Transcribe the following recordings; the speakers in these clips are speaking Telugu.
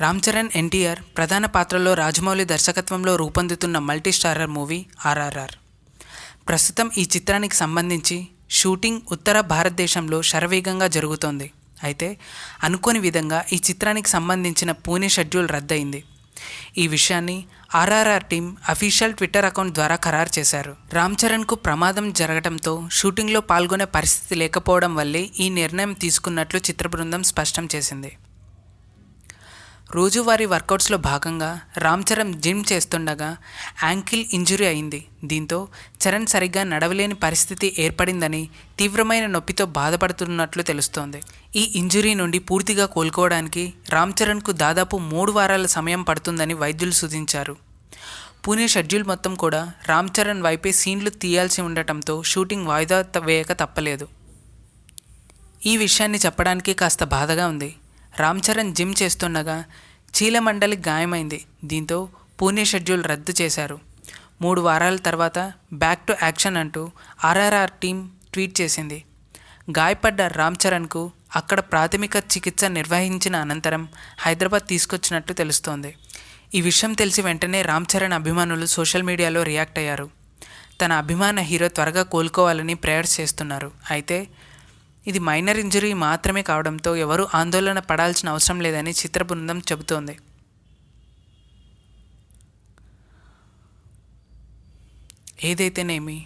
రామ్ చరణ్ ఎన్టీఆర్ ప్రధాన పాత్రలో రాజమౌళి దర్శకత్వంలో రూపొందుతున్న మల్టీ స్టారర్ మూవీ ఆర్ఆర్ఆర్. ప్రస్తుతం ఈ చిత్రానికి సంబంధించి షూటింగ్ ఉత్తర భారతదేశంలో శరవేగంగా జరుగుతోంది. అయితే అనుకోని విధంగా ఈ చిత్రానికి సంబంధించిన పూణే షెడ్యూల్ రద్దయింది. ఈ విషయాన్ని RRR team official Twitter account ద్వారా ఖరారు చేశారు. రామ్ చరణ్కు ప్రమాదం జరగడంతో షూటింగ్లో పాల్గొనే పరిస్థితి లేకపోవడం వల్లే ఈ నిర్ణయం తీసుకున్నట్లు చిత్ర బృందం స్పష్టం చేసింది. రోజువారీ వర్కౌట్స్లో భాగంగా రామ్ చరణ్ జిమ్ చేస్తుండగా యాంకిల్ ఇంజురీ అయింది. దీంతో చరణ్ సరిగ్గా నడవలేని పరిస్థితి ఏర్పడిందని, తీవ్రమైన నొప్పితో బాధపడుతున్నట్లు తెలుస్తోంది. ఈ ఇంజురీ నుండి పూర్తిగా కోలుకోవడానికి రామ్ చరణ్కు దాదాపు 3 వారాల సమయం పడుతుందని వైద్యులు సూచించారు. పూణే షెడ్యూల్ మొత్తం కూడా రామ్ చరణ్ వైపే సీన్లు తీయాల్సి ఉండటంతో షూటింగ్ వాయిదా వేయక తప్పలేదు. ఈ విషయాన్ని చెప్పడానికి కాస్త బాధగా ఉంది. రామ్ చరణ్ జిమ్ చేస్తుండగా చీలమండలి గాయమైంది. దీంతో పూణే షెడ్యూల్ రద్దు చేశారు. 3 వారాల తర్వాత బ్యాక్ టు యాక్షన్ అంటూ ఆర్ఆర్ఆర్ టీం ట్వీట్ చేసింది. గాయపడ్డ రామ్ చరణ్కు అక్కడ ప్రాథమిక చికిత్స నిర్వహించిన అనంతరం హైదరాబాద్ తీసుకొచ్చినట్లు తెలుస్తోంది. ఈ విషయం తెలిసి వెంటనే రామ్ చరణ్ అభిమానులు సోషల్ మీడియాలో రియాక్ట్ అయ్యారు. తన అభిమాన హీరో త్వరగా కోలుకోవాలని ప్రేయర్స్ చేస్తున్నారు. అయితే ఇది మైనర్ ఇంజరీ మాత్రమే కావడంతో ఎవరూ ఆందోళన పడాల్సిన అవసరం లేదని చిత్ర బృందం చెబుతోంది. ఏదైతేనేమి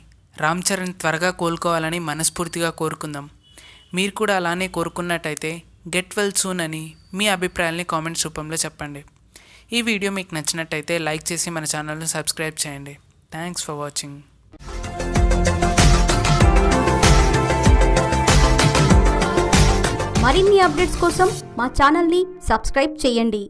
రామ్ చరణ్ త్వరగా కోలుకోవాలని మనస్ఫూర్తిగా కోరుకుందాం. మీరు కూడా అలానే కోరుకున్నట్టయితే గెట్ వెల్ సూన్ అని మీ అభిప్రాయాల్ని కామెంట్స్ రూపంలో చెప్పండి. ఈ వీడియో మీకు నచ్చినట్టయితే లైక్ చేసి మన ఛానల్ను సబ్స్క్రైబ్ చేయండి. Thanks for watching. మరిన్ని అప్డేట్స్ కోసం మా ఛానల్ని సబ్స్క్రైబ్ చేయండి.